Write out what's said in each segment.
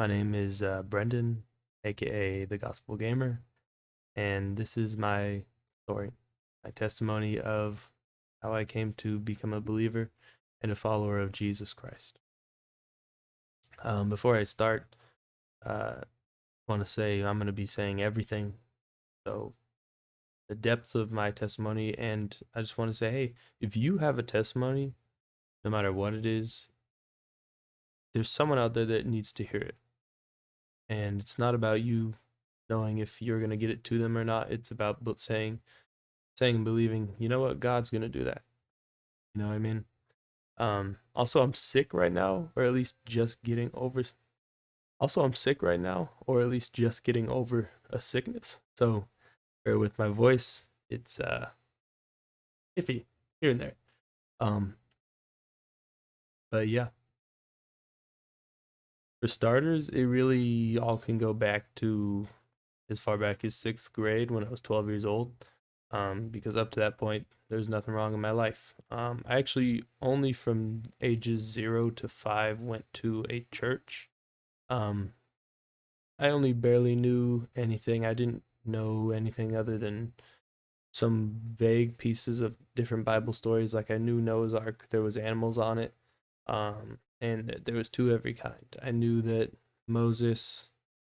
My name is Brendan, aka the Gospel Gamer, and this is my story, my testimony of how I came to become a believer and a follower of Jesus Christ. Before I start, I want to say I'm going to be saying everything, so the depths of my testimony, and I just want to say, hey, if you have a testimony, no matter what it is, there's someone out there that needs to hear it, and it's not about you knowing if you're going to get it to them or not. It's about saying and believing, you know what, God's going to do that. You know what I mean? Also, I'm sick right now, or at least just getting over. Also, I'm sick right now, or at least just getting over a sickness. So, bear with my voice. It's iffy here and there. Um, but yeah, for starters, it really all can go back to as far back as sixth grade when I was 12 years old. Because up to that point, there's nothing wrong in my life. I actually only from ages 0 to 5 went to a church. Um, I only barely knew anything. I didn't know anything other than some vague pieces of different Bible stories. Like I knew Noah's Ark, there was animals on it, and there was two every kind. I knew that Moses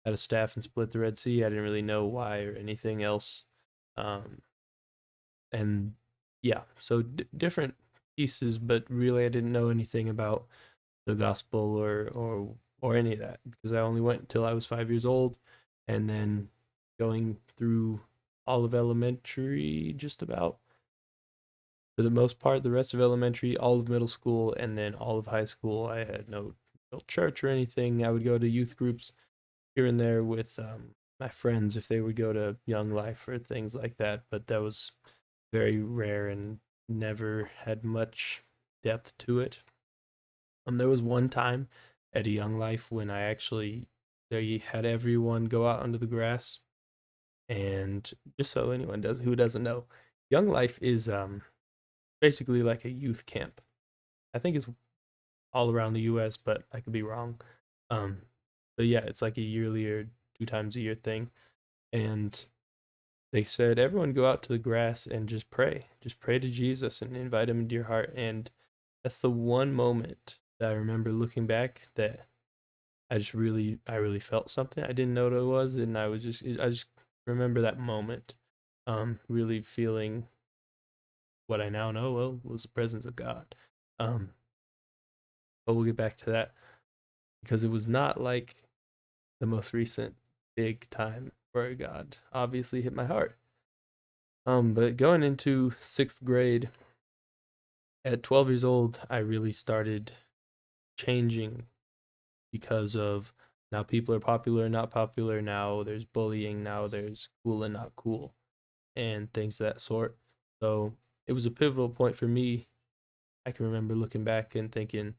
had a staff and split the Red Sea. I didn't really know why or anything else. Um, and yeah, so different pieces, but really I didn't know anything about the gospel or any of that because I only went until I was 5 years old, and then going through all of elementary, just about for the most part, the rest of elementary, all of middle school, and then all of high school. I had no church or anything. I would go to youth groups here and there with my friends if they would go to Young Life or things like that, but that was very rare and never had much depth to it. There was one time at a Young Life when I actually they had everyone go out under the grass, and just so anyone does who doesn't know, Young Life is basically like a youth camp. I think it's all around the U.S., but I could be wrong. Um, but yeah, it's like a yearly or 2 times a year thing, and they said everyone go out to the grass and just pray to Jesus and invite him into your heart. And that's the one moment that I remember looking back that I really felt something. I didn't know what it was, and I just remember that moment, really feeling what I now know well was the presence of God. Um, but we'll get back to that because it was not like the most recent big time where God obviously hit my heart. But going into sixth grade, at 12 years old, I really started changing because of now people are popular and not popular. Now there's bullying. Now there's cool and not cool, and things of that sort. So it was a pivotal point for me. I can remember looking back and thinking,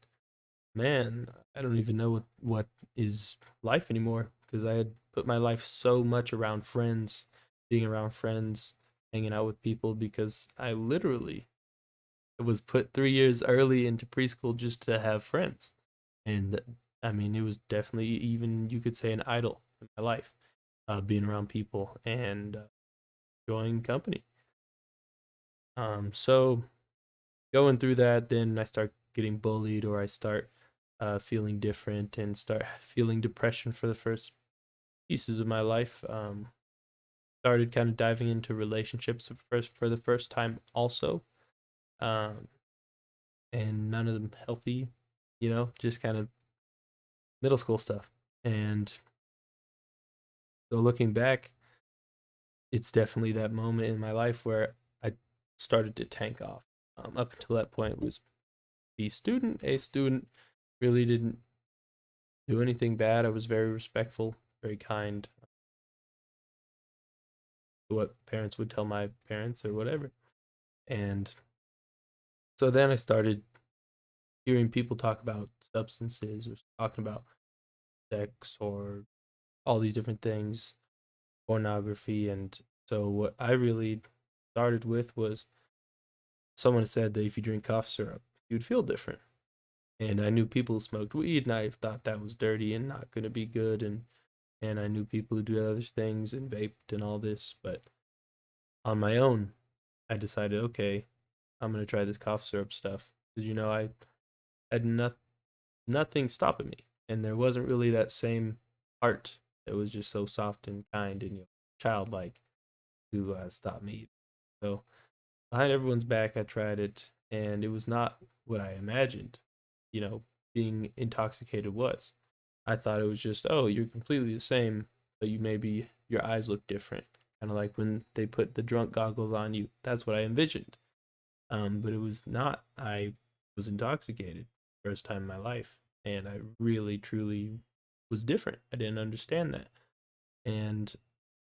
man, I don't even know what is life anymore because I had put my life so much around friends, being around friends, hanging out with people because I literally was put 3 years early into preschool just to have friends. And I mean, it was definitely even you could say an idol in my life, being around people and enjoying company. So going through that, then I start getting bullied or I start feeling different and start feeling depression for the first pieces of my life. Started kind of diving into relationships for the first time also, um, and none of them healthy, just kind of middle school stuff. And so looking back, it's definitely that moment in my life where I started to tank off. Up until that point was a student, really didn't do anything bad. I was very respectful, very kind to what parents would tell my parents or whatever. And so then I started hearing people talk about substances or talking about sex or all these different things, pornography. And so what I really started with was someone said that if you drink cough syrup, you'd feel different. And I knew people who smoked weed, and I thought that was dirty and not going to be good. And I knew people who do other things and vaped and all this. But on my own, I decided, okay, I'm going to try this cough syrup stuff. Because, I had nothing stopping me. And there wasn't really that same heart that was just so soft and kind and childlike to stop me. So behind everyone's back, I tried it, and it was not what I imagined, you know, being intoxicated was. I thought it was just, oh, you're completely the same, but you maybe your eyes look different. Kind of like when they put the drunk goggles on you. That's what I envisioned. But it was not. I was intoxicated first time in my life, and I really, truly was different. I didn't understand that. And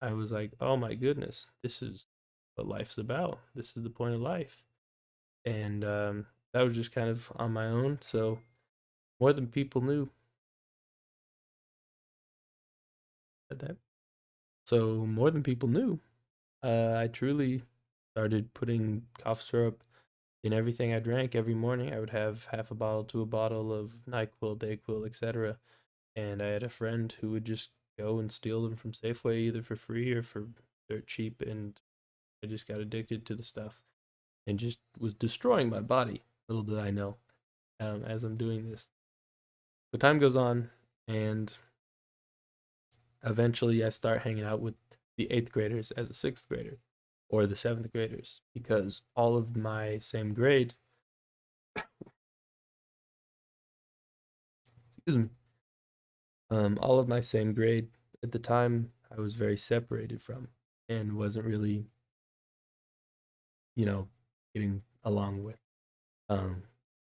I was like, oh my goodness, this is what life's about. This is the point of life. And that was just kind of on my own. So more than people knew that. So more than people knew, I truly started putting cough syrup in everything I drank every morning. I would have half a bottle to a bottle of NyQuil, DayQuil, etc. And I had a friend who would just go and steal them from Safeway either for free or for dirt cheap. And I just got addicted to the stuff and just was destroying my body. Little did I know, as I'm doing this. But time goes on, and eventually I start hanging out with the eighth graders as a sixth grader or the seventh graders because all of my same grade, excuse me, all of my same grade at the time I was very separated from and wasn't really, you know, getting along with. Um,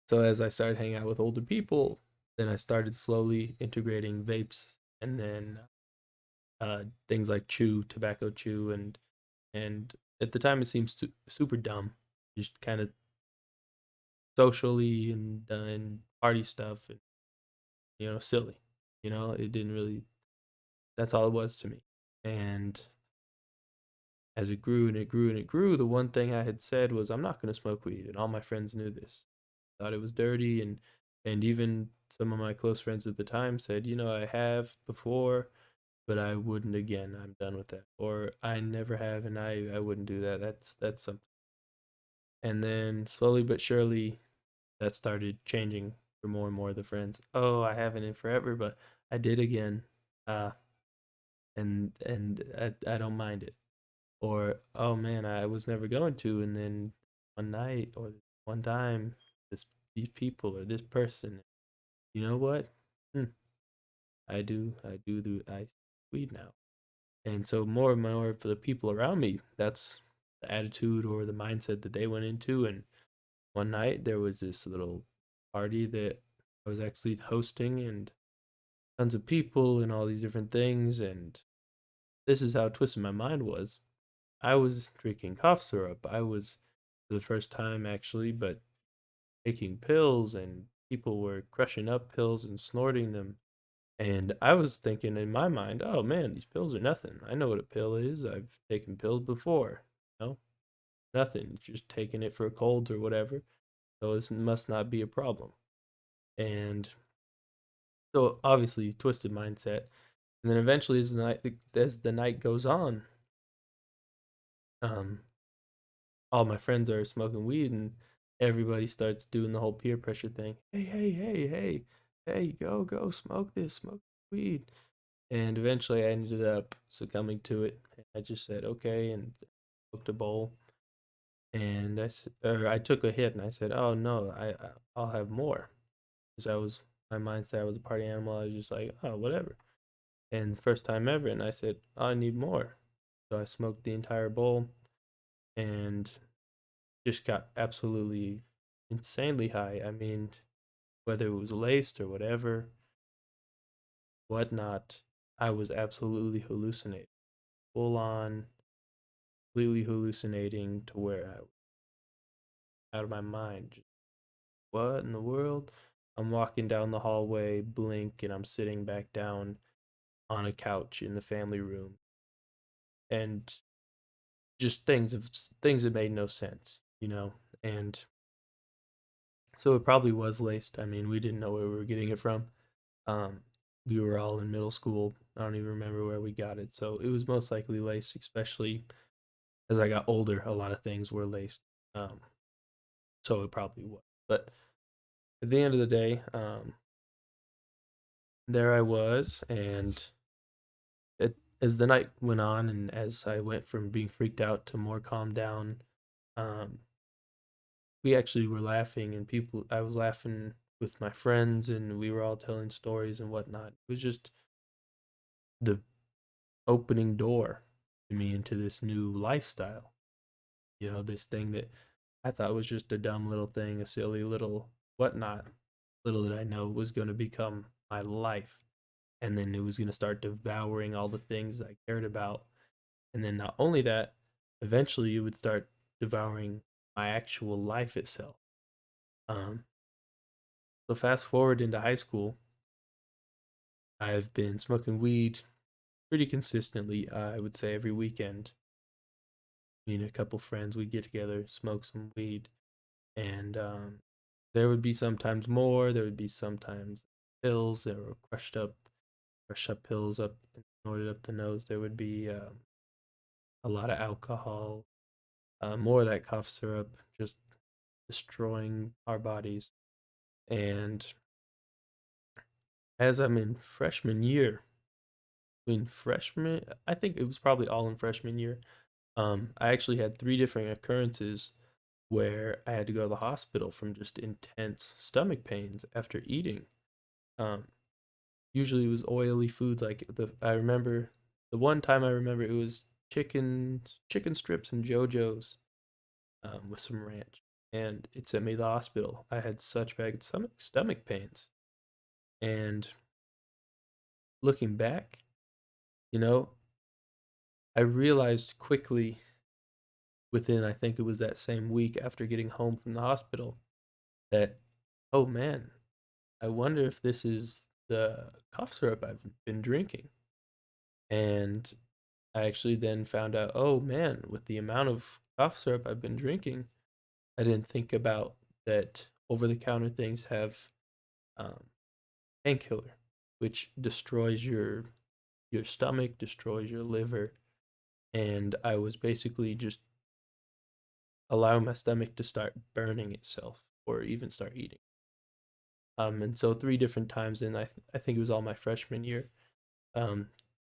so as I started hanging out with older people, then I started slowly integrating vapes and then things like tobacco chew, and at the time it seems super dumb, just kind of socially and party stuff, and silly. It didn't really. That's all it was to me. And as it grew and it grew and it grew, the one thing I had said was I'm not going to smoke weed, and all my friends knew this. Thought it was dirty, and even some of my close friends at the time said, I have before, but I wouldn't again. I'm done with that. Or I never have, and I wouldn't do that. That's something. And then slowly but surely, that started changing for more and more of the friends. Oh, I haven't in forever, but I did again. Uh, and I don't mind it. Or oh man, I was never going to, and then one night or one time, these people or this person, you know what? Hmm, I weed now. And so more and more for the people around me, that's the attitude or the mindset that they went into. And one night there was this little party that I was actually hosting, and tons of people and all these different things. And this is how twisted my mind was. I was drinking cough syrup. I was, for the first time actually, but taking pills, and people were crushing up pills and snorting them. And I was thinking in my mind, oh man, these pills are nothing. I know what a pill is. I've taken pills before. No, nothing. Just taking it for colds or whatever. So this must not be a problem. And so obviously twisted mindset. And then eventually as the night goes on, um, all my friends are smoking weed, and everybody starts doing the whole peer pressure thing. Hey, hey, hey, hey, hey, go, smoke weed. And eventually I ended up succumbing to it. I just said, okay, and smoked a bowl. And I took a hit and I said, oh no, I'll have more. Because my mindset, I was a party animal. I was just like, oh, whatever. And first time ever. And I said, oh, I need more. So I smoked the entire bowl and just got absolutely insanely high. I mean, whether it was laced or whatnot, I was absolutely hallucinating, full on, completely hallucinating to where I was out of my mind. Just, what in the world? I'm walking down the hallway, blink, and I'm sitting back down on a couch in the family room, and just things that made no sense. And So it probably was laced. I mean, we didn't know where we were getting it from. Um, we were all in middle school. I don't even remember where we got it. So it was most likely laced, especially as I got older. A lot of things were laced. Um, so it probably was. But at the end of the day, there I was, and as the night went on, and as I went from being freaked out to more calmed down, um, we actually were laughing, and people, I was laughing with my friends, and we were all telling stories and whatnot. It was just the opening door to me into this new lifestyle. This thing that I thought was just a dumb little thing, a silly little whatnot. Little did I know was going to become my life. And then it was going to start devouring all the things I cared about. And then not only that, eventually it would start devouring my actual life itself. Um, so fast forward into high school, I've been smoking weed pretty consistently. I would say every weekend. Me and a couple friends, we'd get together, smoke some weed, and there would be sometimes more. There would be sometimes pills that were crushed up pills up and snorted up the nose. There would be a lot of alcohol, more of that cough syrup, just destroying our bodies. And as I'm in freshman year, between freshman, I think it was probably all in freshman year. I actually had three different occurrences where I had to go to the hospital from just intense stomach pains after eating. Um, Usually it was oily foods. Like I remember the one time I remember it was chicken strips and JoJo's with some ranch, and it sent me to the hospital. I had such bad stomach pains, and looking back, you know, I realized quickly within, I think it was that same week after getting home from the hospital, that, oh man, I wonder if this is the cough syrup I've been drinking. And I actually then found out, oh man, with the amount of cough syrup I've been drinking, I didn't think about that over the counter things have um, painkiller, which destroys your stomach, destroys your liver, and I was basically just allowing my stomach to start burning itself or even start eating. And so three different times, and I think it was all my freshman year. Um,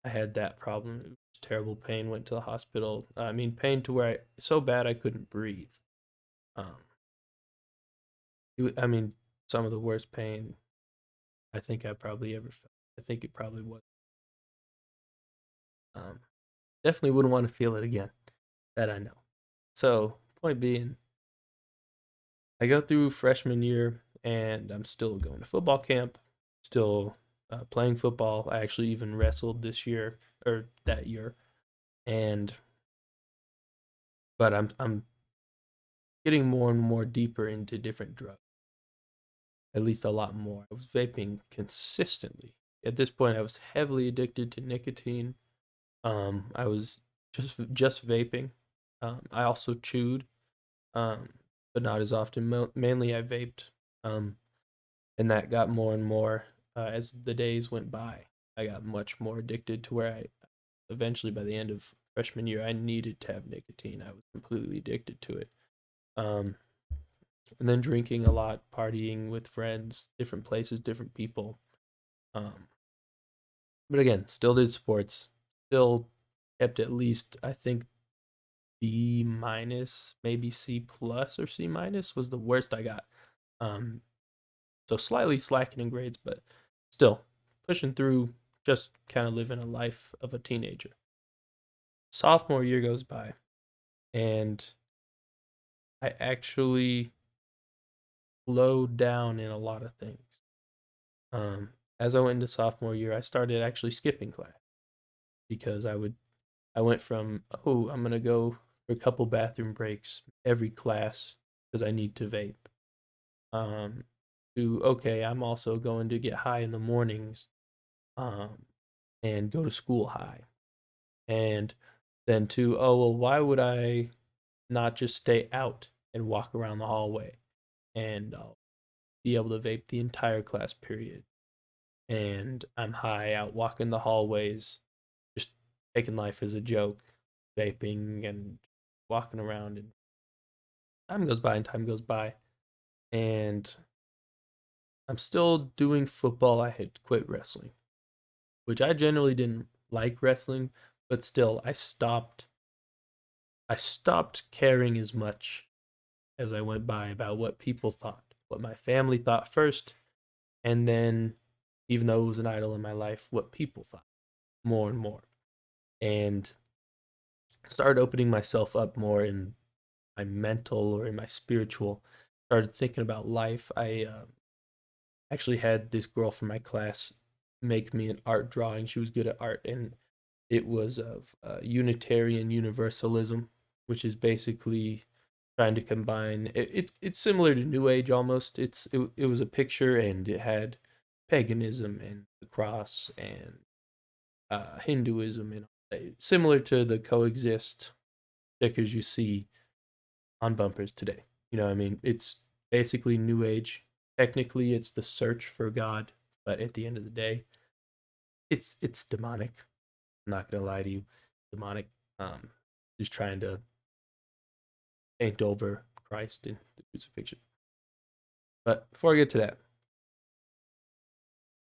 I had that problem. It was terrible pain. Went to the hospital. I mean, pain to where I so bad I couldn't breathe. Um, I mean, some of the worst pain I think I probably ever felt. I think it probably was. Um, Definitely wouldn't want to feel it again. That I know. So, point being, I go through freshman year and I'm still going to football camp, still playing football. I actually even wrestled this year or that year, and but I'm getting more and more deeper into different drugs. At least a lot more. I was vaping consistently. At this point, I was heavily addicted to nicotine. I was just vaping. I also chewed, um, but not as often. Mainly, I vaped. Um, and that got more and more as the days went by. I got much more addicted to where I eventually, by the end of freshman year, I needed to have nicotine. I was completely addicted to it. Um, and then drinking a lot, partying with friends, different places, different people. Um, but again, still did sports, still kept at least, I think, B minus, maybe C plus or C minus was the worst I got. Um, so slightly slacking in grades, but still pushing through, just kind of living a life of a teenager. Sophomore year goes by, and I actually slowed down in a lot of things. As I went into sophomore year, I started actually skipping class because I went from, oh, I'm gonna go for a couple bathroom breaks every class because I need to vape. Um, to okay, I'm also going to get high in the mornings, um, and go to school high. And then to, oh well, why would I not just stay out and walk around the hallway? And be able to vape the entire class period. And I'm high out walking the hallways, just taking life as a joke, vaping and walking around. And time goes by and time goes by. And I'm still doing football. I had quit wrestling, which I generally didn't like wrestling, but still I stopped caring as much as I went by about what people thought, what my family thought first, and then, even though it was an idol in my life, what people thought more and more. And started opening myself up more in my mental or in my spiritual. Started thinking about life. I actually had this girl from my class make me an art drawing. She was good at art, and it was of Unitarian Universalism, which is basically trying to combine. It's similar to New Age almost. It was a picture, and it had paganism and the cross and Hinduism and similar to the coexist stickers you see on bumpers today. You know what I mean? It's basically New Age. Technically, it's the search for God, but at the end of the day, it's demonic. I'm not gonna lie to you, demonic. Um, just trying to paint over Christ and the crucifixion. But before I get to that,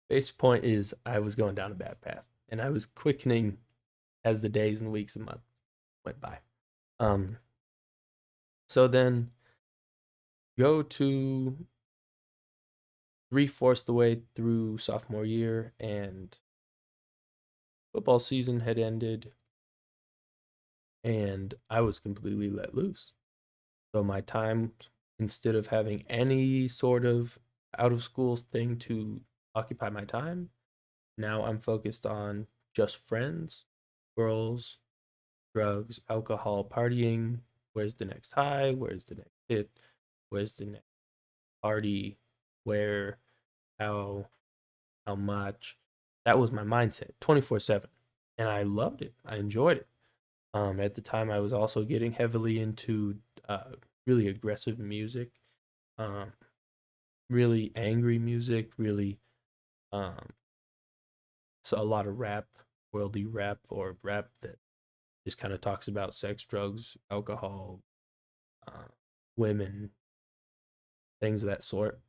basic point is I was going down a bad path, and I was quickening as the days and weeks and months went by. Um, so then go to 3/4 the way through sophomore year, and football season had ended, and I was completely let loose. So my time, instead of having any sort of out of school thing to occupy my time, now I'm focused on just friends, girls, drugs, alcohol, partying. Where's the next high? Where's the next hit? Where's the next party? Where? How? How much? That was my mindset, 24/7, and I loved it. I enjoyed it. At the time, I was also getting heavily into really aggressive music, um, really angry music, really um, so a lot of rap, worldly rap, or rap that just kind of talks about sex, drugs, alcohol, uh, women, things of that sort.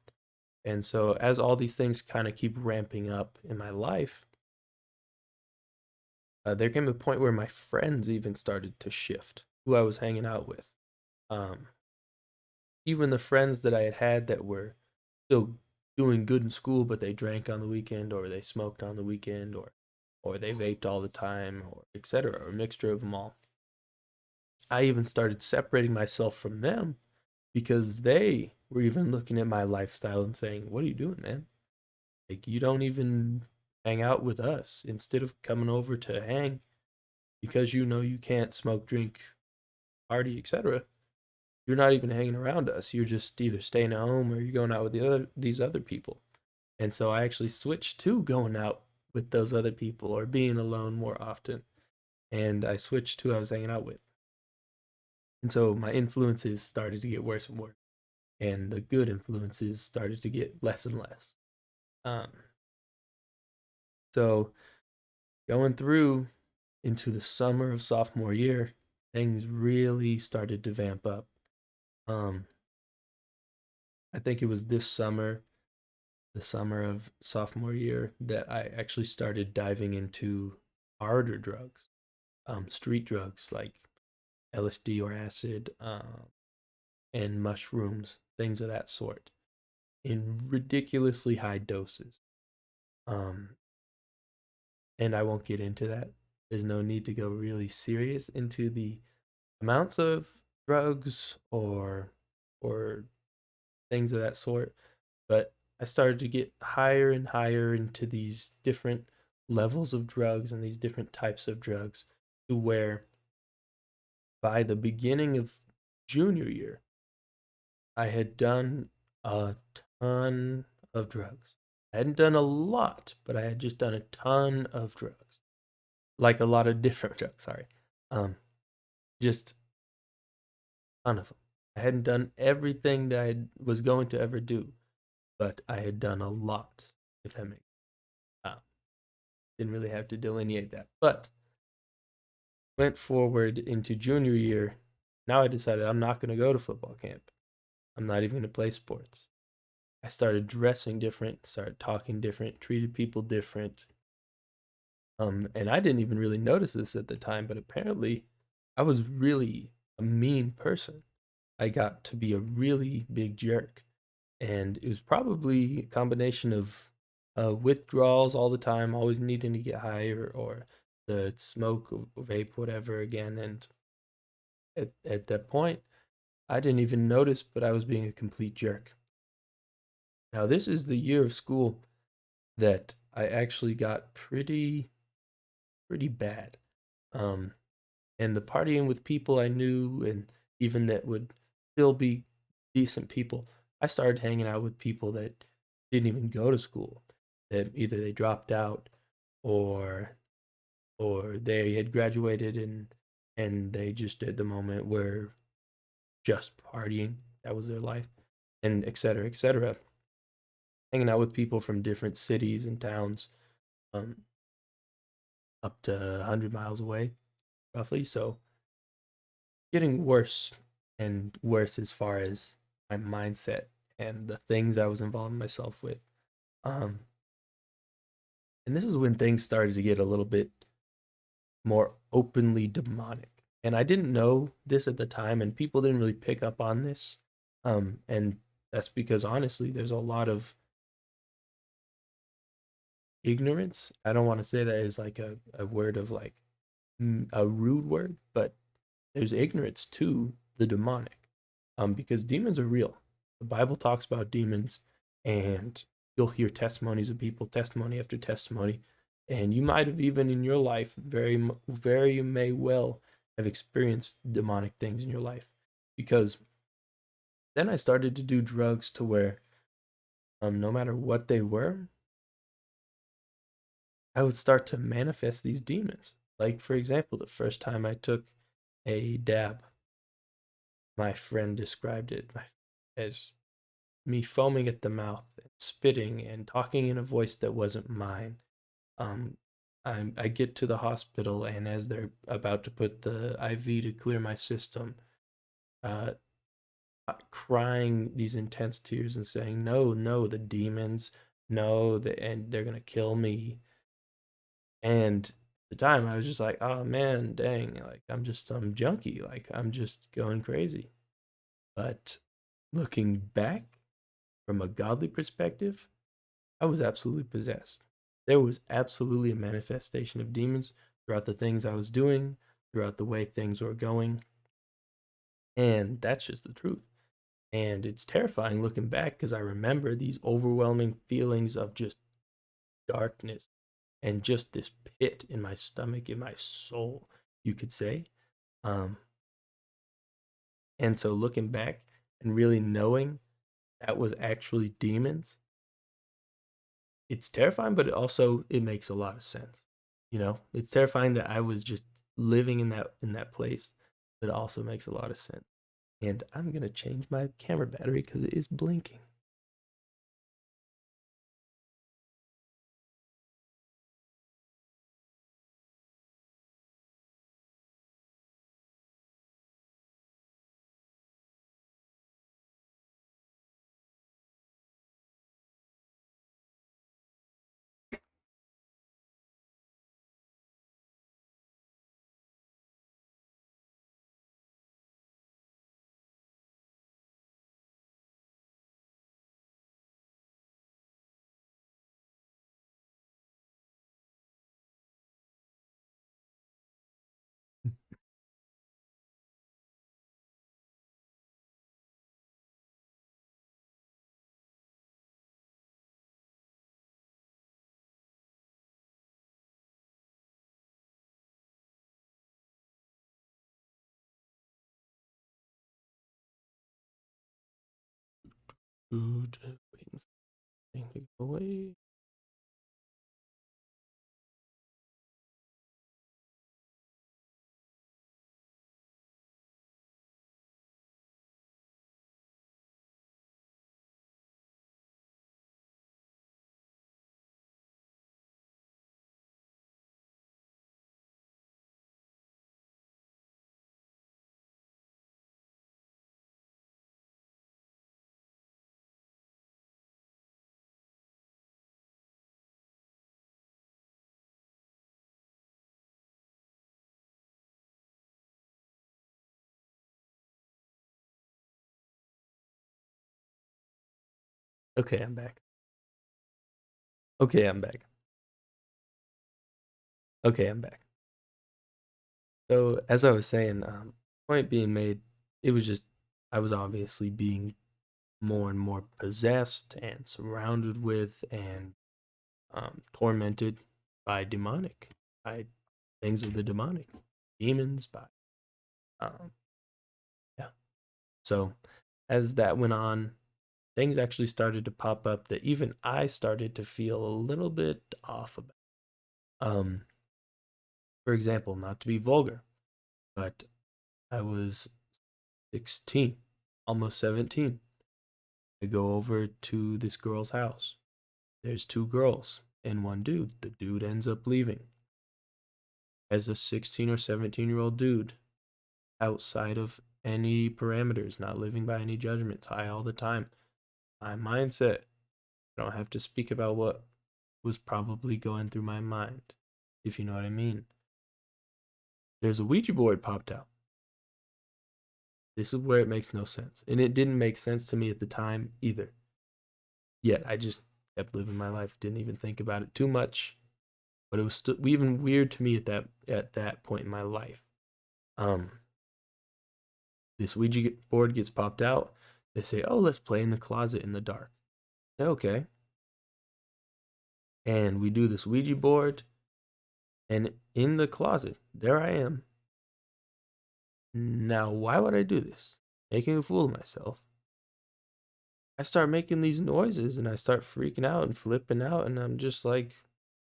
And so, as all these things kind of keep ramping up in my life, there came a point where my friends even started to shift who I was hanging out with. Um, Even the friends that I had had that were still doing good in school, but they drank on the weekend, or they smoked on the weekend, or they vaped all the time, or etc., or a mixture of them all. I even started separating myself from them because they were even looking at my lifestyle and saying, "What are you doing, man? Like, you don't even hang out with us. Instead of coming over to hang because you know you can't smoke, drink, party, etc., you're not even hanging around us. You're just either staying at home or you're going out with these other people." And so I actually switched to going out with those other people or being alone more often. And I switched to who I was hanging out with. And so my influences started to get worse and worse. And the good influences started to get less and less. Um, so going through into the summer of sophomore year, things really started to vamp up. Um, I think it was this summer, the summer of sophomore year, that I actually started diving into harder drugs, street drugs like LSD or acid, and mushrooms, things of that sort, in ridiculously high doses. Um, and I won't get into that. There's no need to go really serious into the amounts of drugs or things of that sort. But I started to get higher and higher into these different levels of drugs and these different types of drugs, to where by the beginning of junior year, I had done a ton of drugs. I hadn't done a lot, but I had just done a ton of drugs. Like a lot of different drugs, sorry. Um, just a ton of them. I hadn't done everything that I was going to ever do. but I had done a lot, if that makes didn't really have to delineate that. But went forward into junior year. Now I decided I'm not going to go to football camp. I'm not even going to play sports. I started dressing different, started talking different, treated people different. And I didn't even really notice this at the time, but apparently I was really a mean person. I got to be a really big jerk. And it was probably a combination of withdrawals all the time, always needing to get high or the smoke, vape, whatever again. And at that point, I didn't even notice, but I was being a complete jerk. Now, this is the year of school that I actually got pretty bad. Um, and the partying with people I knew and even that would still be decent people, I started hanging out with people that didn't even go to school. That either they dropped out or they had graduated and they just at the moment were just partying. That was their life, and et cetera, et cetera. Hanging out with people from different cities and towns, um, up to 100 miles away, roughly. So getting worse and worse as far as my mindset and the things I was involving myself with. Um, and this is when things started to get a little bit more openly demonic. And I didn't know this at the time, and people didn't really pick up on this. And that's because honestly, there's a lot of ignorance. I don't want to say that as like a word of like a rude word, but there's ignorance to the demonic. Because demons are real. The Bible talks about demons, and you'll hear testimonies of people, testimony after testimony, and you might have even in your life very may well have experienced demonic things in your life. Because then I started to do drugs to where, no matter what they were, I would start to manifest these demons. Like for example, the first time I took a dab, my friend described it as me foaming at the mouth and spitting and talking in a voice that wasn't mine. Um, I get to the hospital, and as they're about to put the IV to clear my system, uh, crying these intense tears and saying, "No, no, the demons, no, and they're gonna kill me." And at the time, I was just like, "Oh man, dang! Like I'm just some junkie. Like I'm just going crazy." But looking back from a godly perspective, I was absolutely possessed. There was absolutely a manifestation of demons throughout the things I was doing, throughout the way things were going. And that's just the truth. And it's terrifying looking back because I remember these overwhelming feelings of just darkness and just this pit in my stomach, in my soul, you could say. Um, and so looking back and really knowing that was actually demons, it's terrifying, but it makes a lot of sense. You know, it's terrifying that I was just living in that place, but it also makes a lot of sense. And I'm gonna change my camera battery because it is blinking. Good, waiting for thing to go away. Okay, I'm back. Okay, I'm back. Okay, I'm back. So as I was saying, point being made, it was just I was obviously being more and more possessed and surrounded with and tormented by demonic, by things of the demonic, demons, by um, yeah. So as that went on, things actually started to pop up that even I started to feel a little bit off about. Um, for example, not to be vulgar, but I was 16, almost 17. I go over to this girl's house. There's two girls and one dude. The dude ends up leaving. As a 16 or 17-year-old dude, outside of any parameters, not living by any judgments, high all the time. My mindset, I don't have to speak about what was probably going through my mind, if you know what I mean. There's a Ouija board popped out. This is where it makes no sense. And it didn't make sense to me at the time either. Yet I just kept living my life, didn't even think about it too much. But it was still even weird to me at that point in my life. Um, this Ouija board gets popped out. They say, "Oh, let's play in the closet in the dark." I say, okay, and we do this Ouija board, and in the closet, there I am. Now, why would I do this? Making a fool of myself. I start making these noises and I start freaking out and flipping out, and I'm just like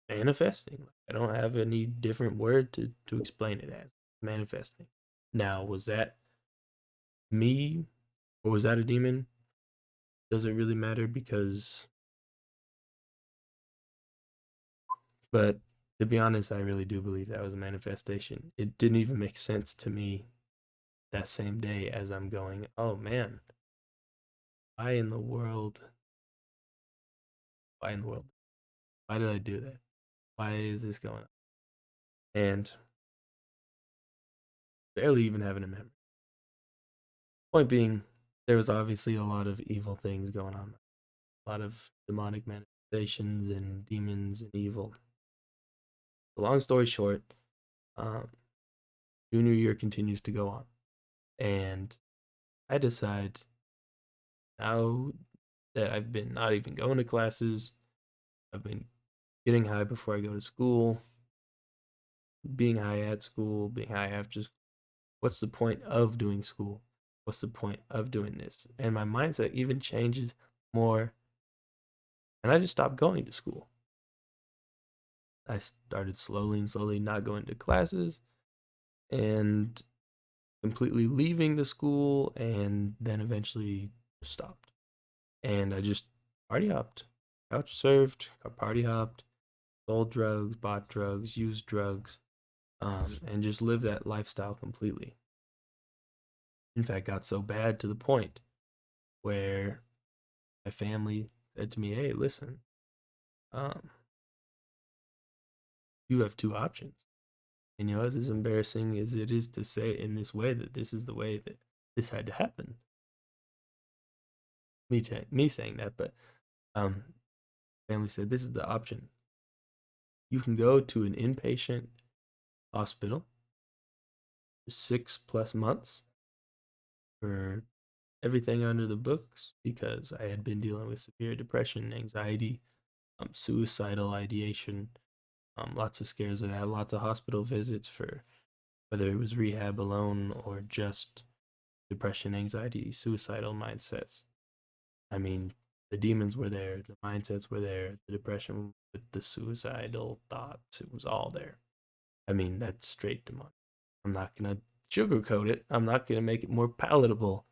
manifesting. I don't have any different word to explain it as manifesting. Now, was that me or was that a demon? Does it really matter? But to be honest, I really do believe that was a manifestation. It didn't even make sense to me that same day as I'm going, oh man, why in the world? Why in the world? Why did I do that? Why is this going on? And barely even having a memory. Point being, there was obviously a lot of evil things going on, a lot of demonic manifestations and demons and evil. So long story short, um, junior year continues to go on, and I decide now that I've been not even going to classes, I've been getting high before I go to school, being high at school, being high after school. What's the point of doing school? What's the point of doing this? And my mindset even changes more, and I just stopped going to school. I started slowly and slowly not going to classes and completely leaving the school, and then eventually stopped. And I just party hopped, couch surfed, party hopped, sold drugs, bought drugs, used drugs, and just lived that lifestyle completely. In fact, got so bad to the point where my family said to me, "Hey, listen, um, you have two options." And as embarrassing as it is to say it in this way, that this is the way that this had to happen. Me saying that, but um, family said this is the option. You can go to an inpatient hospital for 6+ months for everything under the books because I had been dealing with severe depression, anxiety, suicidal ideation, lots of scares of that, lots of hospital visits for whether it was rehab alone or just depression, anxiety, suicidal mindsets. I mean, the demons were there, the mindsets were there, the depression with the suicidal thoughts, it was all there. I mean, that's straight demonic. I'm not going to sugarcoat it, I'm not going to make it more palatable.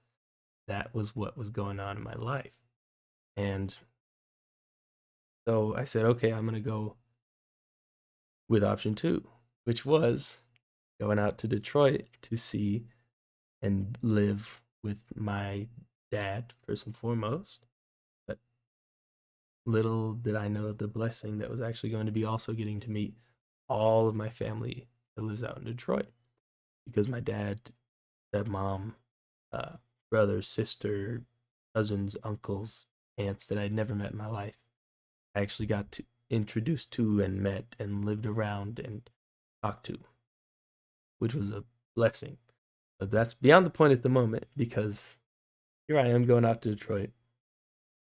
That was what was going on in my life. And so I said, okay, I'm going to go with option two, which was going out to Detroit to see and live with my dad, first and foremost. But little did I know the blessing that was actually going to be also getting to meet all of my family that lives out in Detroit. Because my dad, stepmom, brother, sister, cousins, uncles, aunts that I'd never met in my life. I actually got to introduced to and met and lived around and talked to, which was a blessing. But that's beyond the point at the moment because here I am going out to Detroit.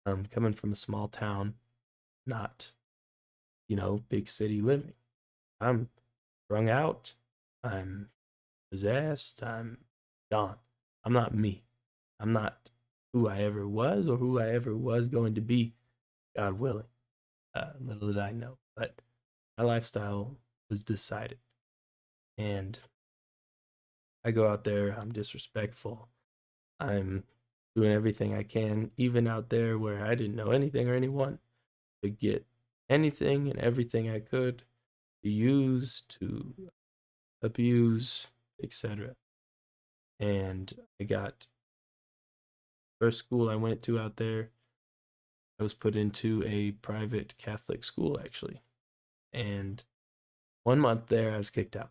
I'm coming from a small town, not, big city living. I'm strung out. I'm possessed. I'm gone. I'm not me. I'm not who I ever was or who I ever was going to be, God willing. Little did I know. But my lifestyle was decided. And I go out there, I'm disrespectful. I'm doing everything I can, even out there where I didn't know anything or anyone, to get anything and everything I could to use, to abuse, etc. And I got first school I went to out there, I was put into a private Catholic school actually. And 1 month there I was kicked out.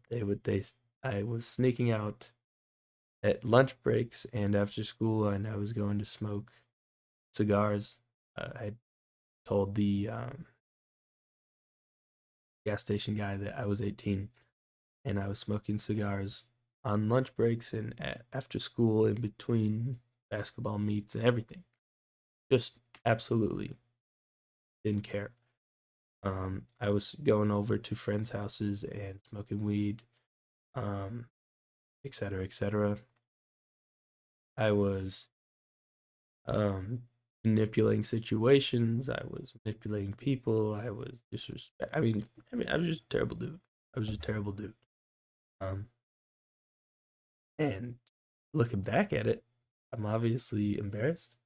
They I was sneaking out at lunch breaks and after school, and I was going to smoke cigars. I told the gas station guy that I was 18 and I was smoking cigars on lunch breaks and after school in between basketball meets and everything. Just absolutely didn't care. I was going over to friends' houses and smoking weed, um, et cetera, et cetera. I was manipulating situations. I was manipulating people. I was disrespect. I was just a terrible dude. I was just a terrible dude. Um, and looking back at it, I'm obviously embarrassed,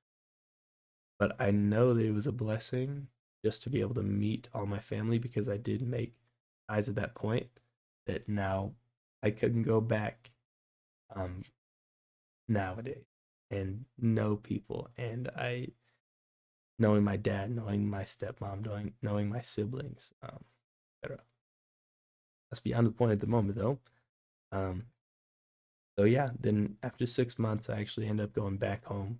but I know that it was a blessing just to be able to meet all my family because I did make eyes at that point that now I couldn't go back um nowadays and know people and I knowing my dad, knowing my stepmom, knowing my siblings, etc. That's beyond the point at the moment though. Um so yeah, then after 6 months I actually end up going back home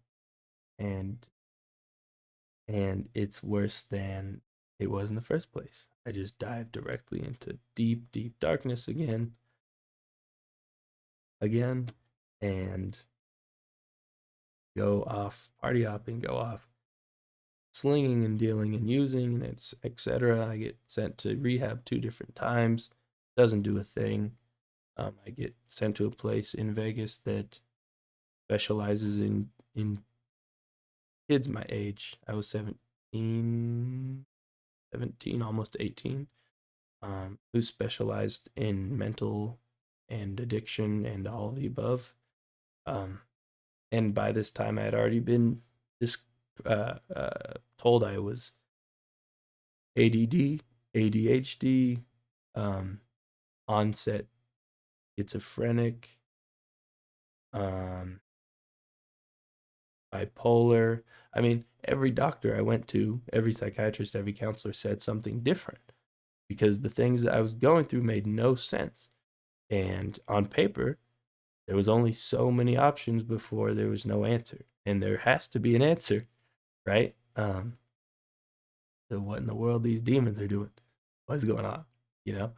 and it's worse than it was in the first place. I just dive directly into deep, deep darkness again, and go off party hopping, go off slinging and dealing and using, and it's etc. I get sent to rehab 2 different times, doesn't do a thing. I get sent to a place in Vegas that specializes in kids my age. I was 17, almost 18, who specialized in mental and addiction and all the above. Um, and by this time, I had already been just told I was ADD, ADHD, um, onset schizophrenic, um, bipolar. I mean, every doctor I went to, every psychiatrist, every counselor said something different because the things that I was going through made no sense. And on paper, there was only so many options before there was no answer. And there has to be an answer, right? So what in the world these demons are doing? What's going on? You know?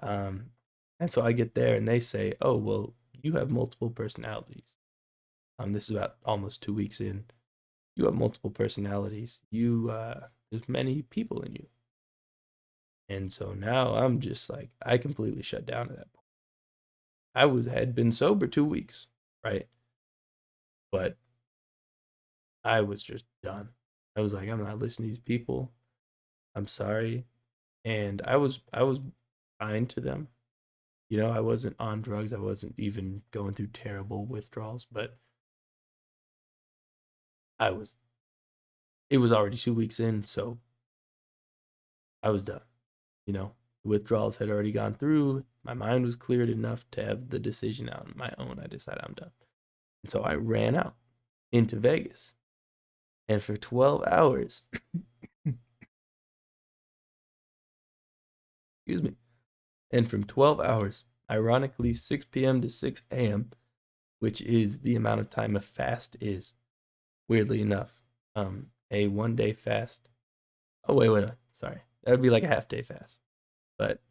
Um, and so I get there and they say, oh, well, you have multiple personalities. This is about almost 2 weeks in. You have multiple personalities. There's many people in you. And so now I'm just like, I completely shut down at that point. Had been sober 2 weeks, right? But I was just done. I was like, I'm not listening to these people. I'm sorry. And I was kind to them. I wasn't on drugs. I wasn't even going through terrible withdrawals, but I was it was already 2 weeks in, so I was done. The withdrawals had already gone through. My mind was cleared enough to have the decision out on my own. I decided I'm done. And so I ran out into Vegas. And for 12 hours, excuse me, and from 12 hours, ironically 6 p.m. to 6 a.m., which is the amount of time a fast is, weirdly enough, a 1 day fast. Oh wait, sorry, that would be like a half day fast. But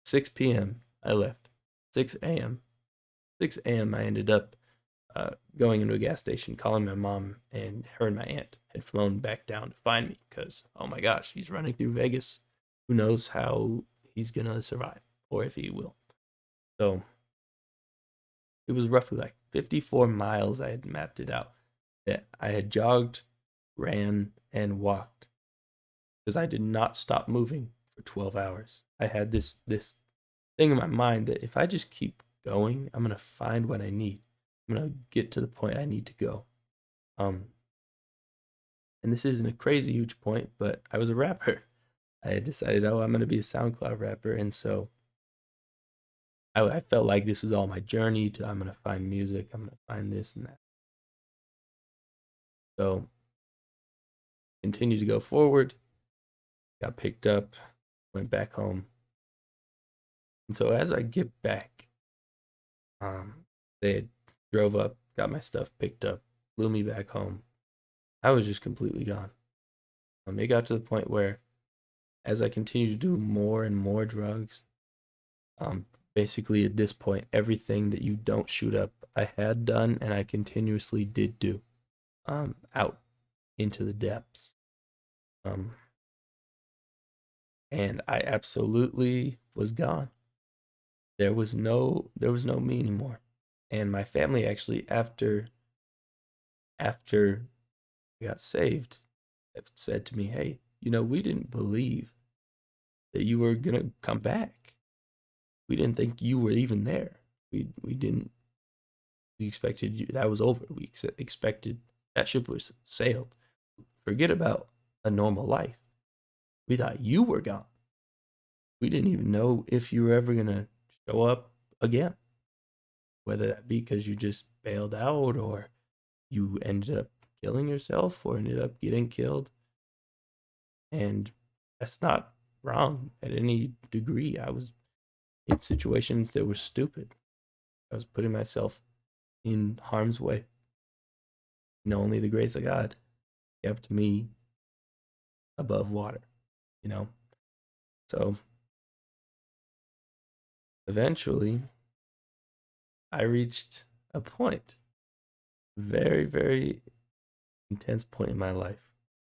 6 p.m. I left. 6 a.m. 6 a.m. I ended up going into a gas station, calling my mom, and her and my aunt had flown back down to find me because, oh my gosh, he's running through Vegas. Who knows how he's gonna survive or if he will. So it was roughly like 54 miles. I had mapped it out that I had jogged, ran, and walked because I did not stop moving for 12 hours. I had this thing in my mind that if I just keep going, I'm gonna find what I need. I'm gonna get to the point I need to go. Um, and this isn't a crazy huge point, but I was a rapper. I had decided, oh, I'm gonna be a SoundCloud rapper, and so I felt like this was all my journey to I'm gonna find music, I'm gonna find this and that. So continued to go forward, got picked up, went back home. And so as I get back, they had drove up, got my stuff picked up, flew me back home. I was just completely gone. It got to the point where as I continued to do more and more drugs, um, basically at this point, everything that you don't shoot up, I had done and I continuously did do, out into the depths. Um, and I absolutely was gone. There was no me anymore. And my family actually after I got saved have said to me, "Hey, we didn't believe that you were gonna come back. We didn't think you were even there. We didn't. We expected you. That was over. We expected that ship was sailed. Forget about a normal life. We thought you were gone. We didn't even know if you were ever gonna show up again. Whether that be because you just bailed out or you ended up killing yourself or ended up getting killed. And that's not wrong at any degree. I was in situations that were stupid. I was putting myself in harm's way. Only the grace of God kept me above water, you know? So eventually, I reached a point, very, very intense point in my life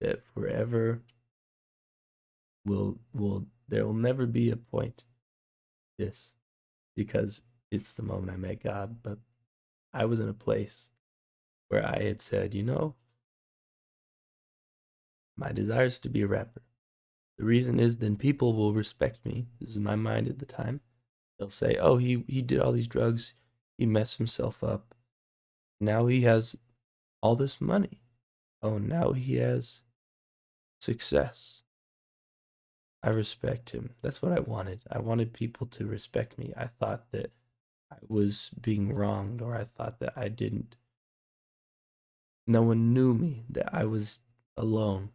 that forever there will never be a point this because it's the moment I met God. But I was in a place where I had said, my desire is to be a rapper. The reason is then people will respect me. This is my mind at the time. They'll say, "Oh, he did all these drugs. He messed himself up. Now he has all this money. Oh, now he has success. I respect him." That's what I wanted. I wanted people to respect me. I thought that I was being wronged, or I thought that I didn't. No one knew me, that I was alone.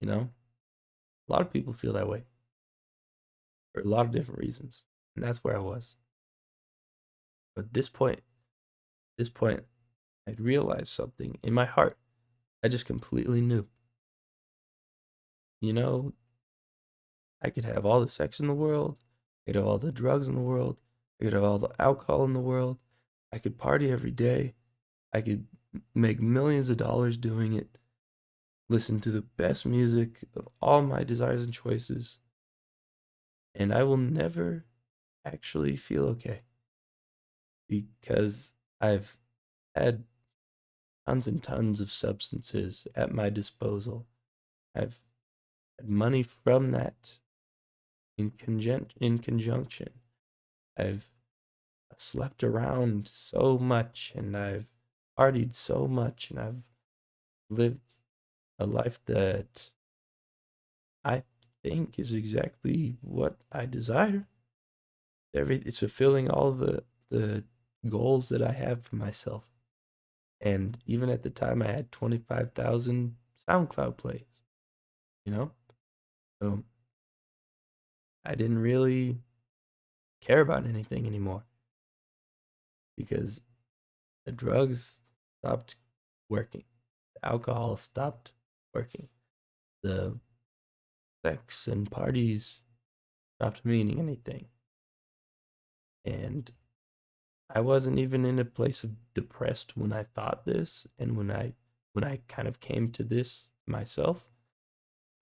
A lot of people feel that way for a lot of different reasons, and that's where I was. But this point, I realized something in my heart. I just completely knew. You know, I could have all the sex in the world, I could have all the drugs in the world, I could have all the alcohol in the world, I could party every day, I could make millions of dollars doing it, listen to the best music of all my desires and choices, and I will never actually feel okay because I've had tons and tons of substances at my disposal. I've had money from that in conjunction. I've slept around so much and I've partied so much and I've lived a life that I think is exactly what I desire. It's fulfilling all of the goals that I have for myself. And even at the time, I had 25,000 SoundCloud plays, you know? So I didn't really care about anything anymore because the drugs stopped working. The alcohol stopped working. The sex and parties stopped meaning anything. And I wasn't even in a place of depressed when I thought this, and when I kind of came to this myself.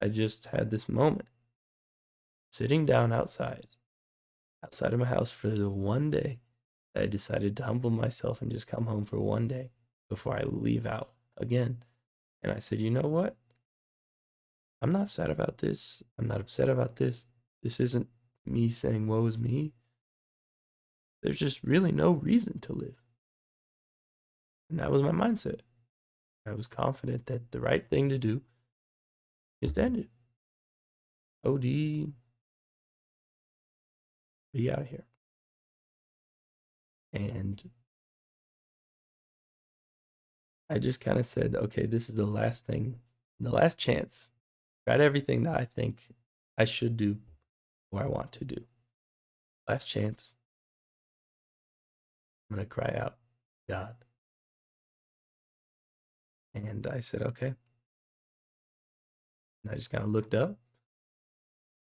I just had this moment sitting down outside of my house for the one day that I decided to humble myself and just come home for one day before I leave out again. And I said, you know what? I'm not sad about this. I'm not upset about this. This isn't me saying, woe is me. There's just really no reason to live. And that was my mindset. I was confident that the right thing to do is to end it. OD, be out of here. And I just kind of said, okay, this is the last thing, the last chance. Tried everything that I think I should do or I want to do. Last chance. I'm going to cry out, God. And I said, okay. And I just kind of looked up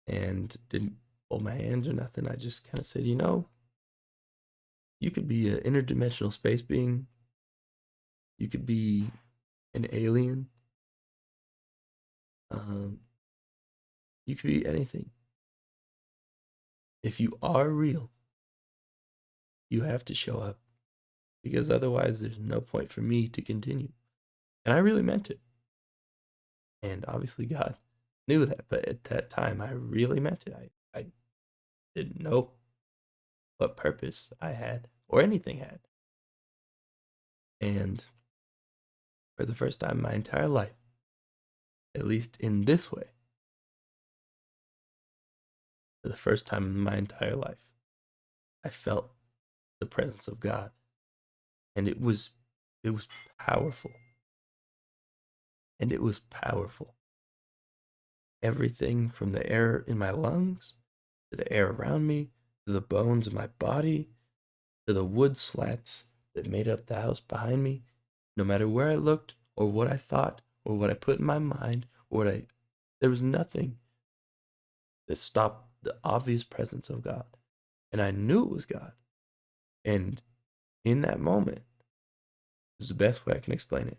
and didn't hold my hands or nothing. I just kind of said, you could be an interdimensional space being. You could be an alien. You could be anything. If you are real, you have to show up because otherwise there's no point for me to continue. And I really meant it. And obviously God knew that, but at that time I really meant it. I didn't know what purpose I had or anything had. And for the first time in my entire life, at least in this way, for the first time in my entire life, I felt the presence of God. And it was powerful. And it was powerful. Everything from the air in my lungs, to the air around me, to the bones of my body, to the wood slats that made up the house behind me, no matter where I looked or what I thought or what I put in my mind or there was nothing that stopped the obvious presence of God. And I knew it was God. And in that moment, this is the best way I can explain it.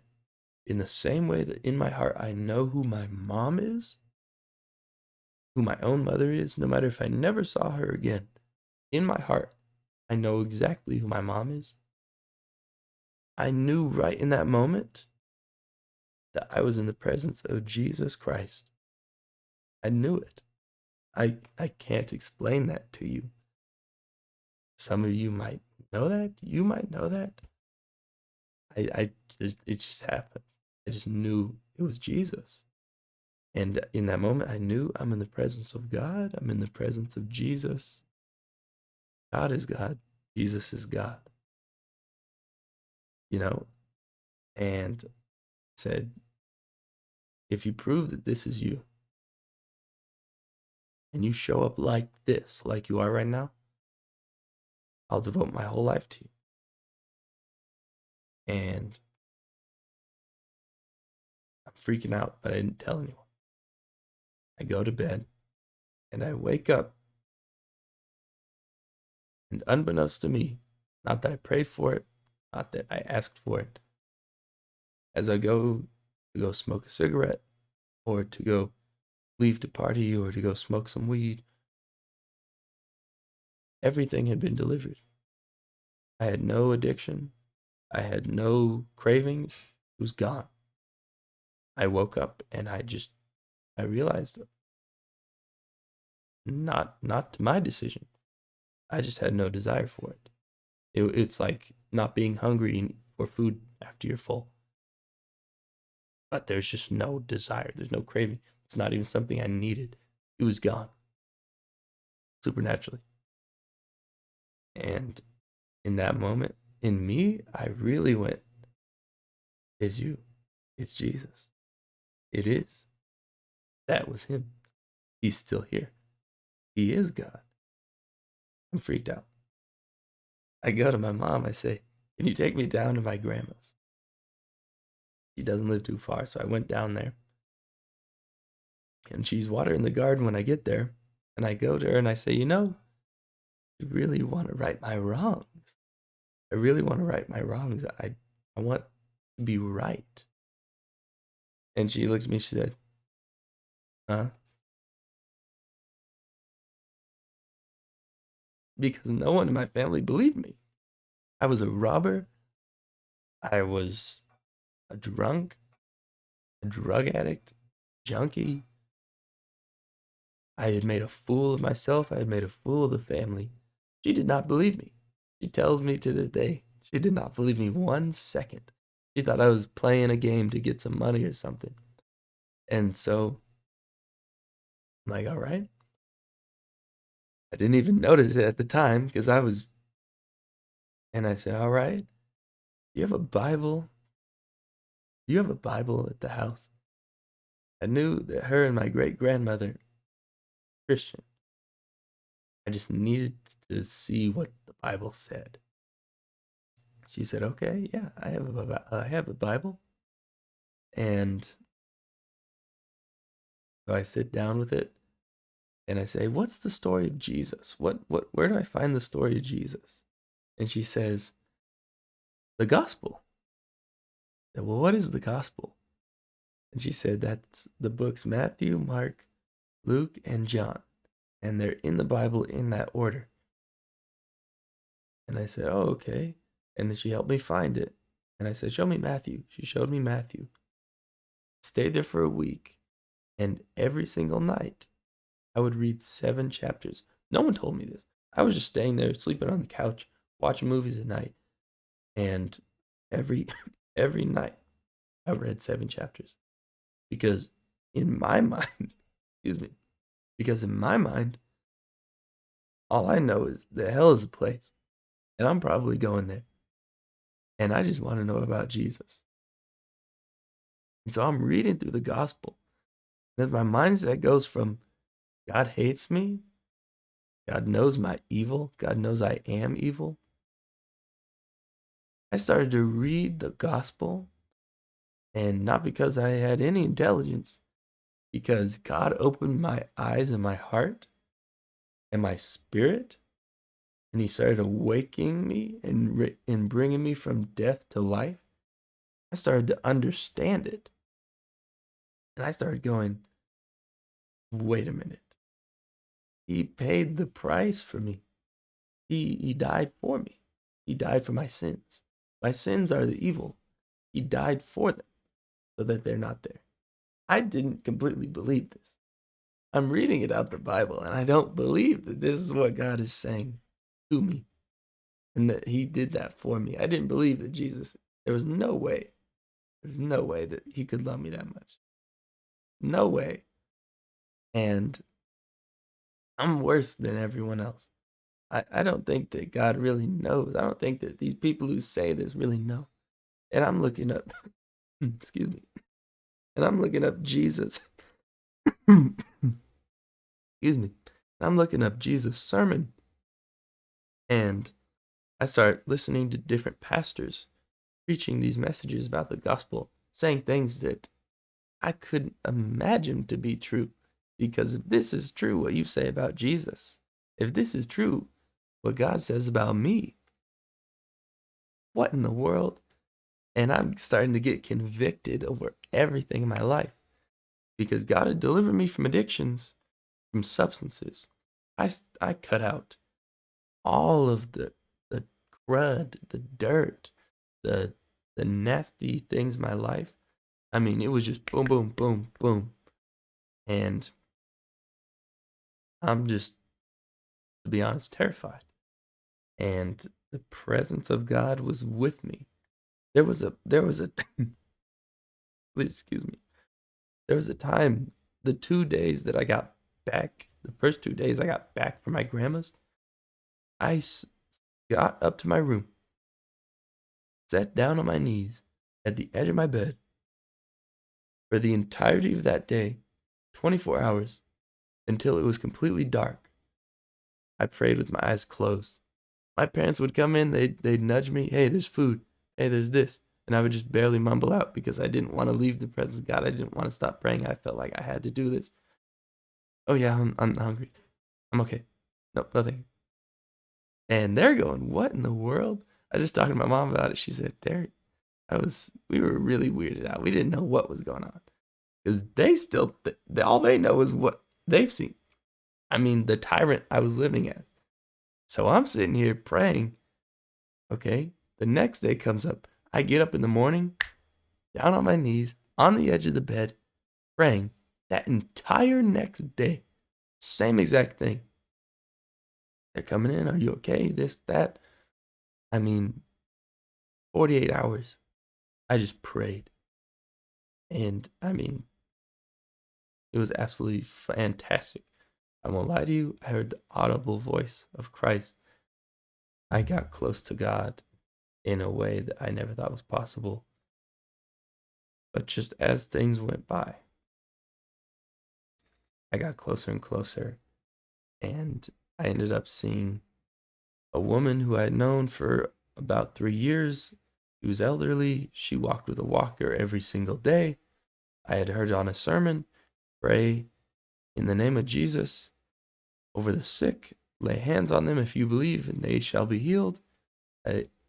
In the same way that in my heart I know who my mom is, who my own mother is, no matter if I never saw her again, in my heart, I know exactly who my mom is. I knew right in that moment that I was in the presence of Jesus Christ. I knew it. I can't explain that to you. Some of you might know that. You might know that. It just happened. I just knew it was Jesus. And in that moment, I knew I'm in the presence of God. I'm in the presence of Jesus. God is God. Jesus is God. And said, if you prove that this is you, and you show up like this, like you are right now, I'll devote my whole life to you. And I'm freaking out, but I didn't tell anyone. I go to bed and I wake up, and unbeknownst to me, not that I prayed for it, not that I asked for it, as I go to go smoke a cigarette or to go leave to party or to go smoke some weed, everything had been delivered. I had no addiction. I had no cravings. It was gone. I woke up and I realized not my decision. I just had no desire for it. It's like not being hungry for food after you're full. But there's just no desire. There's no craving. It's not even something I needed. It was gone. Supernaturally. And in that moment, in me, I really went, it's you. It's Jesus. It is. That was him. He's still here. He is God. I'm freaked out. I go to my mom. I say, can you take me down to my grandma's? She doesn't live too far, so I went down there. And she's watering the garden when I get there. And I go to her and I say, I really want to right my wrongs. I really want to right my wrongs. I want to be right. And she looked at me, she said, huh? Because no one in my family believed me. I was a robber. I was a drunk, a drug addict, junkie. I had made a fool of myself. I had made a fool of the family. She did not believe me. She tells me to this day, she did not believe me 1 second. She thought I was playing a game to get some money or something. And so I'm like, all right. I didn't even notice it at the time because and I said, all right, do you have a Bible? Do you have a Bible at the house? I knew that her and my great grandmother, Christian, I just needed to see what the Bible said. She said, okay, yeah, I have a Bible. And so I sit down with it and I say, what's the story of Jesus? Where do I find the story of Jesus? And she says, the gospel. I said, well, what is the gospel? And she said, that's the books Matthew, Mark, Luke, and John. And they're in the Bible in that order. And I said, oh, okay. And then she helped me find it. And I said, show me Matthew. She showed me Matthew. Stayed there for a week. And every single night, I would read 7 chapters. No one told me this. I was just staying there, sleeping on the couch, watching movies at night. And every night, I read 7 chapters. Because in my mind, because in my mind, all I know is the hell is a place. And I'm probably going there. And I just want to know about Jesus. And so I'm reading through the gospel. And as my mindset goes from God hates me, God knows my evil, God knows I am evil, I started to read the gospel. And not because I had any intelligence, because God opened my eyes and my heart and my spirit. And he started awakening me and bringing me from death to life. I started to understand it. And I started going, wait a minute. He paid the price for me. He died for me. He died for my sins. My sins are the evil. He died for them so that they're not there. I didn't completely believe this. I'm reading it out the Bible, and I don't believe that this is what God is saying to me and that he did that for me. I didn't believe that there was no way that he could love me that much. No way. And I'm worse than everyone else. I don't think that God really knows. I don't think that these people who say this really know. And I'm looking up, excuse me, and I'm looking up Jesus. Excuse me. I'm looking up Jesus' sermon. And I start listening to different pastors preaching these messages about the gospel, saying things that I couldn't imagine to be true. Because if this is true, what you say about Jesus, if this is true, what God says about me, what in the world? And I'm starting to get convicted over everything in my life because God had delivered me from addictions, from substances. I cut out all of the crud, the dirt, the nasty things in my life. I mean, it was just boom, boom, boom, boom. And I'm just, to be honest, terrified. And the presence of God was with me. There was a please excuse me. There was a time, the 2 days that I got back, the first 2 days I got back from my grandma's, got up to my room, sat down on my knees at the edge of my bed for the entirety of that day, 24 hours, until it was completely dark. I prayed with my eyes closed. My parents would come in, they'd nudge me, hey, there's food, hey, there's this. And I would just barely mumble out because I didn't want to leave the presence of God. I didn't want to stop praying. I felt like I had to do this. Oh yeah, I'm hungry. I'm okay. No, nothing. And they're going, what in the world? I was just talking to my mom about it. She said, Derek, we were really weirded out. We didn't know what was going on. Because they still, all they know is what they've seen. I mean, the tyrant I was living as. So I'm sitting here praying. Okay. The next day comes up. I get up in the morning, down on my knees, on the edge of the bed, praying that entire next day. Same exact thing. They're coming in. Are you okay? This, that. I mean, 48 hours. I just prayed. And I mean, it was absolutely fantastic. I won't lie to you. I heard the audible voice of Christ. I got close to God in a way that I never thought was possible. But just as things went by, I got closer and closer. And I ended up seeing a woman who I had known for about 3 years. She was elderly. She walked with a walker every single day. I had heard on a sermon, pray in the name of Jesus over the sick, lay hands on them if you believe, and they shall be healed.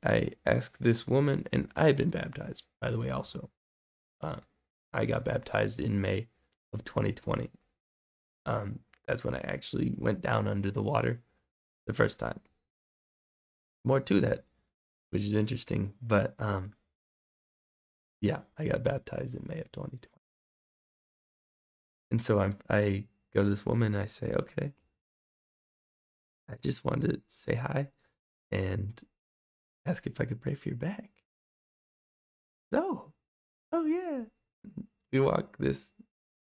I asked this woman, and I had been baptized, by the way, also. I got baptized in May of 2020. That's when I actually went down under the water the first time. More to that, which is interesting. But yeah, I got baptized in May of 2020. And so I go to this woman and I say, okay, I just wanted to say hi and ask if I could pray for your back. So, oh yeah. We walk this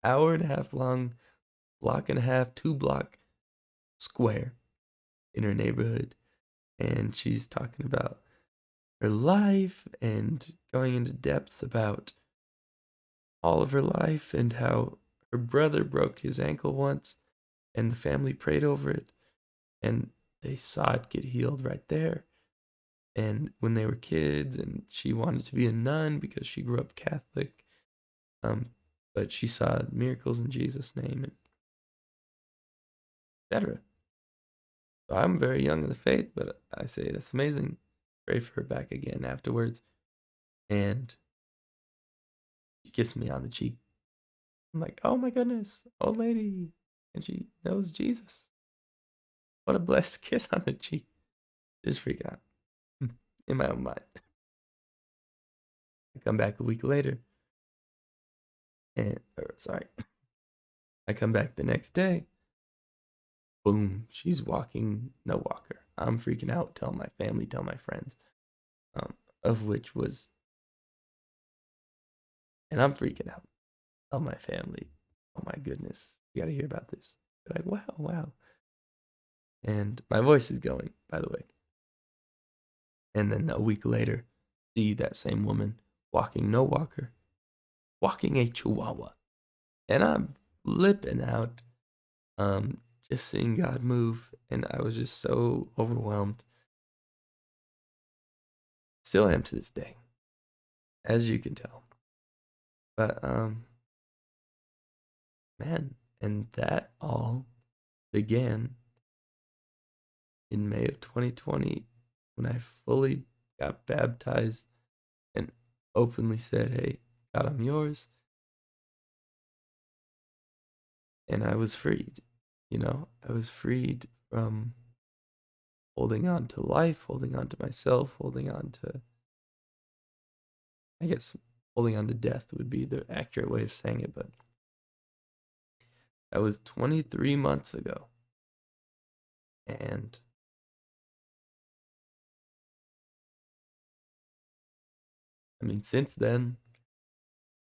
hour and a half long, block and a half, 2 block square in her neighborhood. And she's talking about her life and going into depths about all of her life and how her brother broke his ankle once and the family prayed over it and they saw it get healed right there. And when they were kids, and she wanted to be a nun because she grew up Catholic, but she saw miracles in Jesus' name, and etc. So I'm very young in the faith, but I say that's amazing. Pray for her back again afterwards, and she kissed me on the cheek. I'm like, oh my goodness, old lady, and she knows Jesus. What a blessed kiss on the cheek. Just freak out in my own mind. I come back a week later, and sorry, I come back the next day. Boom, she's walking, no walker. I'm freaking out. Tell my family, tell my friends, of which was, and I'm freaking out. Tell my family, oh my goodness, you gotta hear about this. They're like, wow, wow. And my voice is going, by the way. And then a week later, see that same woman walking no walker, walking a chihuahua. And I'm flipping out, just seeing God move. And I was just so overwhelmed. Still am to this day, as you can tell. But, man, and that all began in May of 2020 when I fully got baptized and openly said, hey, God, I'm yours. And I was freed. I was freed from holding on to life, holding on to myself, holding on to, I guess, holding on to death would be the accurate way of saying it, but that was 23 months ago. And I mean, since then,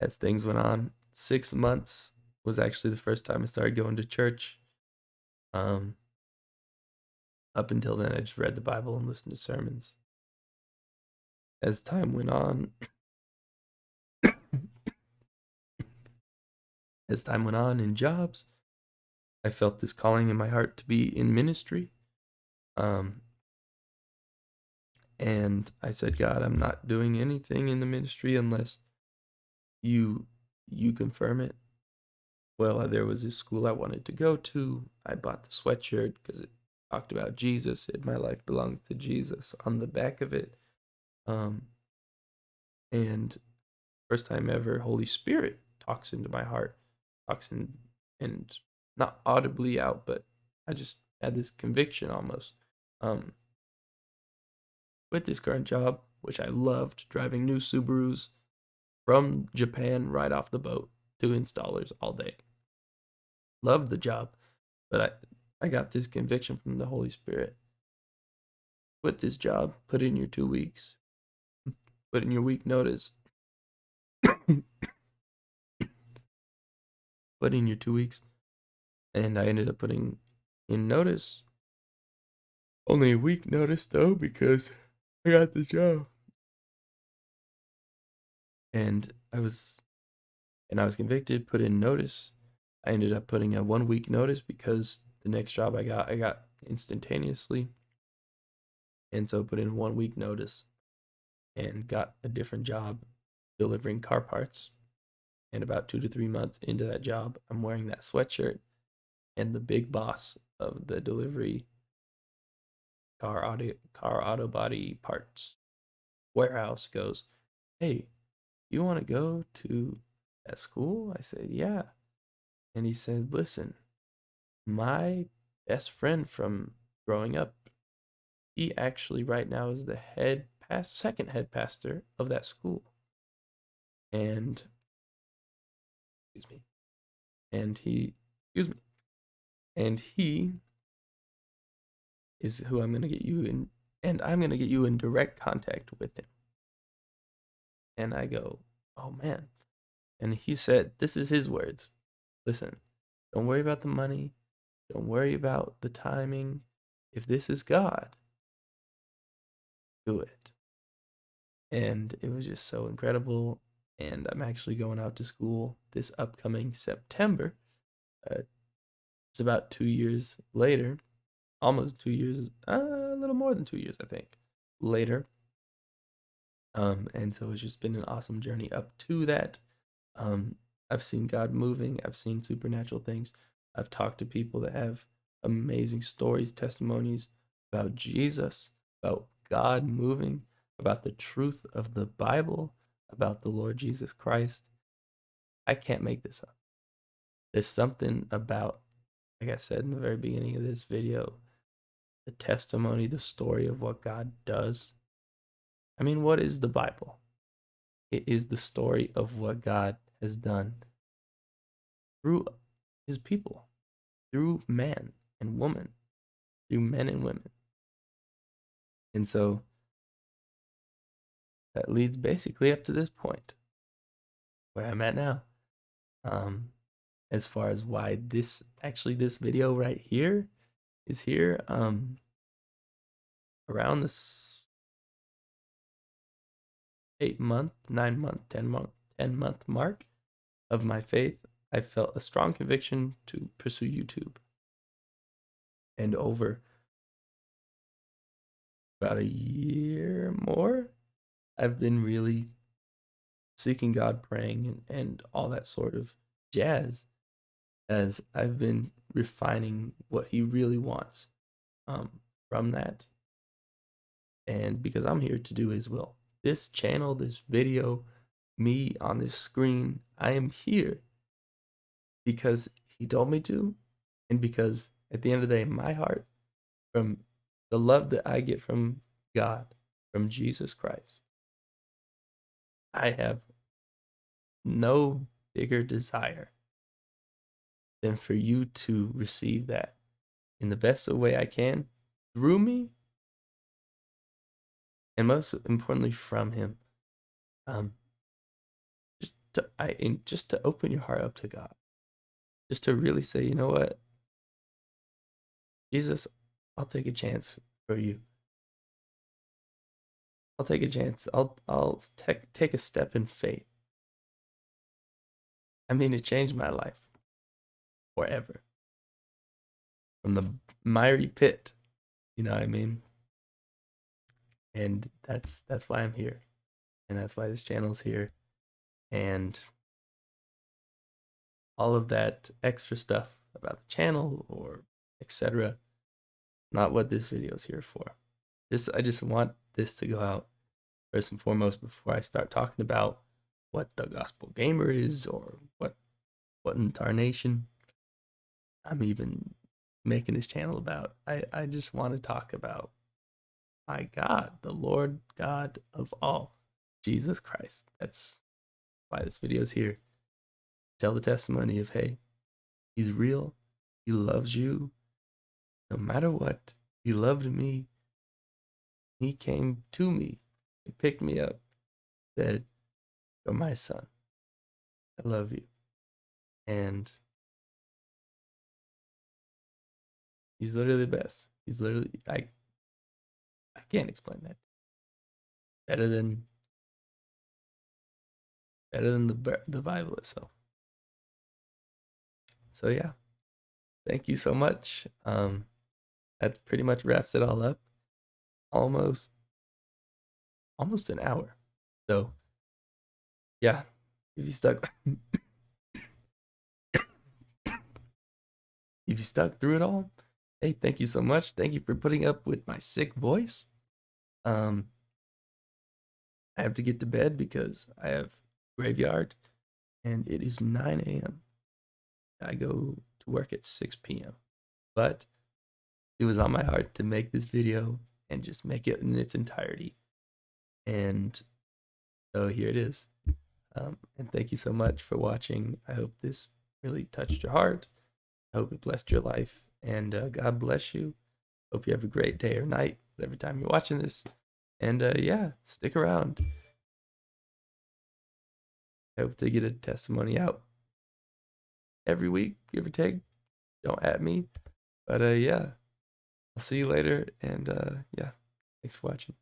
as things went on, 6 months was actually the first time I started going to church. Up until then, I just read the Bible and listened to sermons. As time went on, in jobs, I felt this calling in my heart to be in ministry. And I said, God, I'm not doing anything in the ministry unless you you confirm it. Well, there was this school I wanted to go to. I bought the sweatshirt because it talked about Jesus. My life belongs to Jesus on the back of it. Um, and first time ever, Holy Spirit talks into my heart, talks in, and not audibly out, but I just had this conviction almost. Um, with this current job, which I loved, driving new Subarus from Japan right off the boat to installers all day. Loved the job, but I got this conviction from the Holy Spirit. Quit this job, put in your 2 weeks, put in your week notice, put in your 2 weeks. And I ended up putting in notice. Only a week notice though, because I got the job. And I was convicted, put in notice. I ended up putting a 1 week notice because the next job I got instantaneously. And so put in 1 week notice and got a different job delivering car parts. And about 2 to 3 months into that job, I'm wearing that sweatshirt, and the big boss of the delivery car auto body parts warehouse goes, "Hey, you want to go to that school?" I said, "Yeah." And he said, "Listen, my best friend from growing up, he actually right now is the second head pastor of that school." And excuse me. And he excuse me. And he is who I'm going to get you in, and I'm going to get you in direct contact with him. And I go, "Oh man." And he said, this is his words. "Listen, don't worry about the money. Don't worry about the timing. If this is God, do it." And it was just so incredible. And I'm actually going out to school this upcoming September. It's about 2 years later, almost 2 years, a little more than 2 years, I think, later. And so it's just been an awesome journey up to that. Um, I've seen God moving. I've seen supernatural things. I've talked to people that have amazing stories, testimonies about Jesus, about God moving, about the truth of the Bible, about the Lord Jesus Christ. I can't make this up. There's something about, like I said in the very beginning of this video, the testimony, the story of what God does. I mean, what is the Bible? It is the story of what God has done through his people, through man and woman, through men and women. And so that leads basically up to this point where I'm at now. As far as why this video right here is here, around this 8 month, 9 month, 10 month mark of my faith, I felt a strong conviction to pursue YouTube. And over about a year more, I've been really seeking God, praying, and all that sort of jazz, as I've been refining what He really wants from that. And because I'm here to do His will. This channel, this video, me on this screen, I am here because He told me to, and because at the end of the day, my heart, from the love that I get from God, from Jesus Christ, I have no bigger desire than for you to receive that in the best way I can through me, and most importantly from Him. Um, just to open your heart up to God, just to really say, you know what, Jesus, I'll take a chance for you. I'll take a chance. I'll take a step in faith. I mean, it changed my life forever. From the miry pit, you know what I mean? and that's why I'm here, and that's why this channel's here, and all of that extra stuff about the channel or etc. Not what this video is here for. This I just want this to go out first and foremost before I start talking about what the gospel gamer is or what in tarnation I'm even making this channel about. I just want to talk about my God, the Lord God of all, Jesus Christ. That's why this video is here. Tell the testimony of, hey, he's real. He loves you. No matter what, he loved me. He came to me and picked me up, said, you're my son. I love you. And he's literally the best. He's literally, I can't explain that. Better than the Bible itself. So yeah, thank you so much. That pretty much wraps it all up. Almost an hour. So yeah, if you stuck if you stuck through it all, hey, thank you so much. Thank you for putting up with my sick voice. I have to get to bed because I have graveyard and it is 9 a.m. I go to work at 6 p.m. But it was on my heart to make this video and just make it in its entirety. And so here it is. And thank you so much for watching. I hope this really touched your heart. I hope it blessed your life. And God bless you. Hope you have a great day or night, whatever time you're watching this. And yeah, stick around. I hope to get a testimony out every week, give or take. Don't at me. But yeah, I'll see you later. And yeah, thanks for watching.